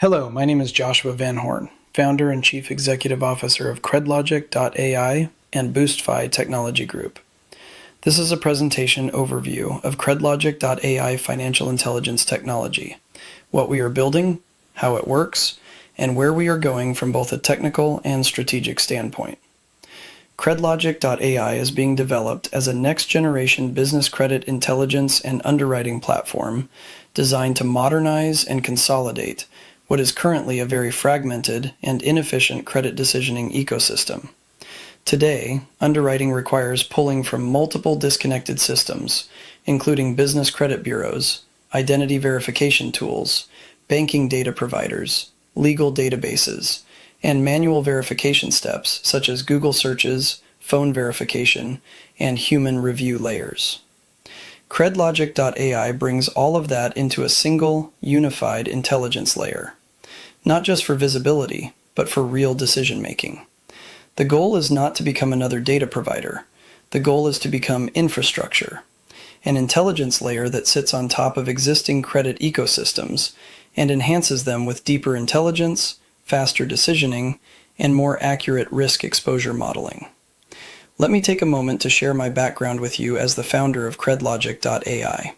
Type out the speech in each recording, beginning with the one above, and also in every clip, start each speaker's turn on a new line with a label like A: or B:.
A: Hello, my name is Joshua Van Horn, founder and chief executive officer of CredLogic.ai and BoostFi Technology Group. This is a presentation overview of CredLogic.ai financial intelligence technology, what we are building, how it works, and where we are going from both a technical and strategic standpoint. CredLogic.ai is being developed as a next-generation business credit intelligence and underwriting platform designed to modernize and consolidate what is currently a very fragmented and inefficient credit decisioning ecosystem. Today, underwriting requires pulling from multiple disconnected systems, including business credit bureaus, identity verification tools, banking data providers, legal databases, and manual verification steps such as Google searches, phone verification, and human review layers. CredLogic.ai brings all of that into a single, unified intelligence layer, not just for visibility, but for real decision-making. The goal is not to become another data provider. The goal is to become infrastructure, an intelligence layer that sits on top of existing credit ecosystems and enhances them with deeper intelligence, faster decisioning, and more accurate risk exposure modeling. Let me take a moment to share my background with you as the founder of CredLogic.ai.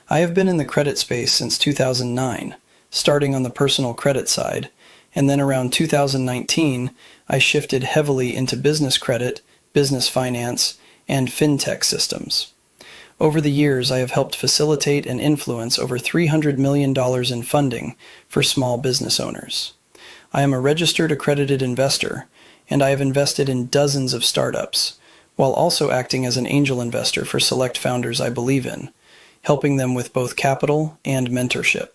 A: I have been in the credit space since 2009, starting on the personal credit side, and then around 2019, I shifted heavily into business credit, business finance, and fintech systems. Over the years, I have helped facilitate and influence over $300 million in funding for small business owners. I am a registered accredited investor, and I have invested in dozens of startups, while also acting as an angel investor for select founders I believe in, helping them with both capital and mentorship.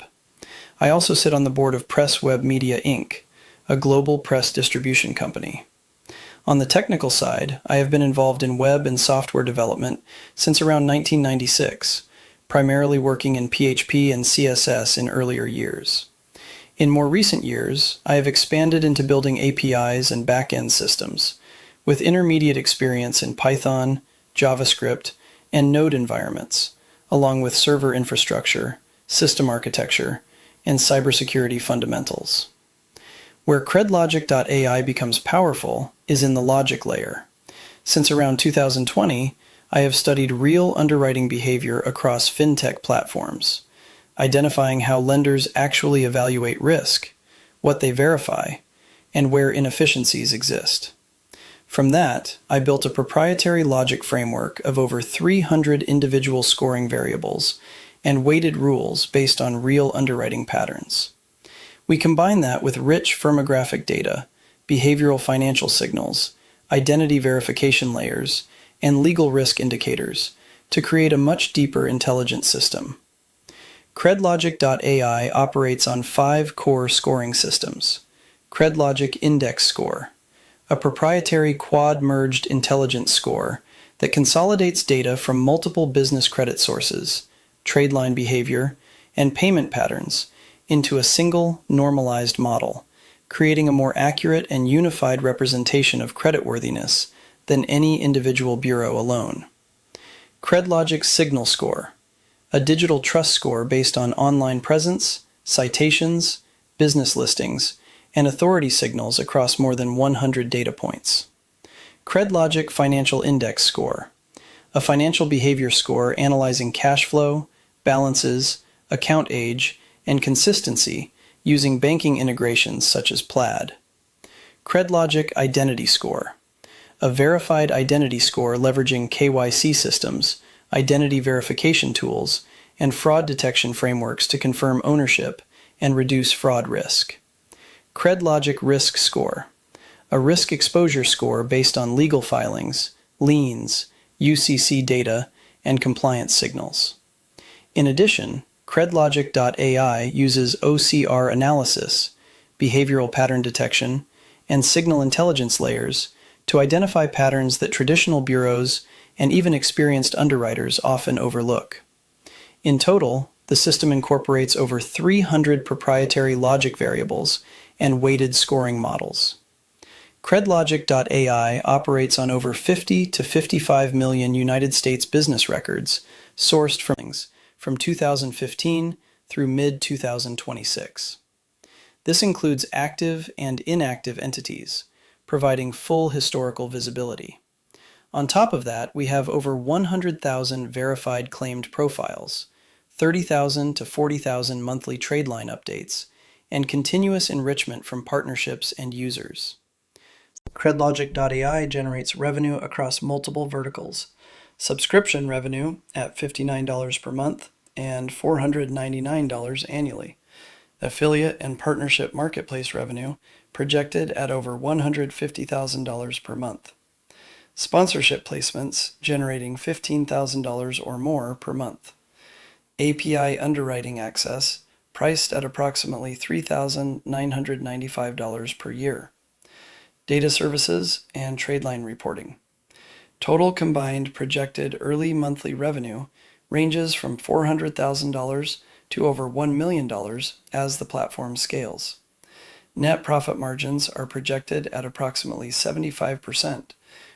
A: I also sit on the board of Press Web Media Inc., a global press distribution company. On the technical side, I have been involved in web and software development since around 1996, primarily working in PHP and CSS in earlier years. In more recent years, I have expanded into building APIs and back-end systems, with intermediate experience in Python, JavaScript, and Node environments, along with server infrastructure, system architecture, and cybersecurity fundamentals. Where CredLogic.ai becomes powerful is in the logic layer. Since around 2020, I have studied real underwriting behavior across fintech platforms, identifying how lenders actually evaluate risk, what they verify, and where inefficiencies exist. From that, I built a proprietary logic framework of over 300 individual scoring variables and weighted rules based on real underwriting patterns. We combine that with rich firmographic data, behavioral financial signals, identity verification layers, and legal risk indicators to create a much deeper intelligent system. CredLogic.ai operates on 5 core scoring systems. CredLogic Index Score, a proprietary quad-merged intelligence score that consolidates data from multiple business credit sources, trade line behavior, and payment patterns into a single, normalized model, creating a more accurate and unified representation of creditworthiness than any individual bureau alone. CredLogic Signal Score, a digital trust score based on online presence, citations, business listings, and authority signals across more than 100 data points. CredLogic Financial Index Score, a financial behavior score analyzing cash flow, balances, account age, and consistency using banking integrations such as Plaid. CredLogic Identity Score, a verified identity score leveraging KYC systems, identity verification tools, and fraud detection frameworks to confirm ownership and reduce fraud risk. CredLogic Risk Score, a risk exposure score based on legal filings, liens, UCC data, and compliance signals. In addition, CredLogic.ai uses OCR analysis, behavioral pattern detection, and signal intelligence layers to identify patterns that traditional bureaus and even experienced underwriters often overlook. In total, the system incorporates over 300 proprietary logic variables and weighted scoring models. CredLogic.ai operates on over 50 to 55 million United States business records sourced from 2015 through mid-2026. This includes active and inactive entities, providing full historical visibility. On top of that, we have over 100,000 verified claimed profiles, 30,000 to 40,000 monthly trade line updates, and continuous enrichment from partnerships and users. CLogic.ai generates revenue across multiple verticals. Subscription revenue at $59 per month and $499 annually. Affiliate and partnership marketplace revenue projected at over $150,000 per month. Sponsorship placements generating $15,000 or more per month. API underwriting access priced at approximately $3,995 per year. Data services and trade line reporting. Total combined projected early monthly revenue ranges from $400,000 to over $1 million as the platform scales. Net profit margins are projected at approximately 75%,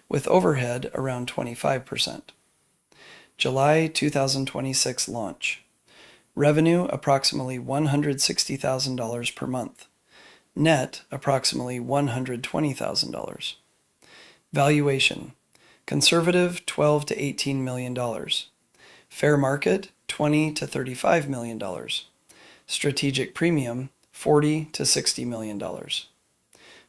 A: with overhead around 25%. July 2026 launch. Revenue approximately $160,000 per month. Net approximately $120,000. Valuation. Conservative $12 to $18 million. Fair market $20 to $35 million. Strategic premium $40 to $60 million.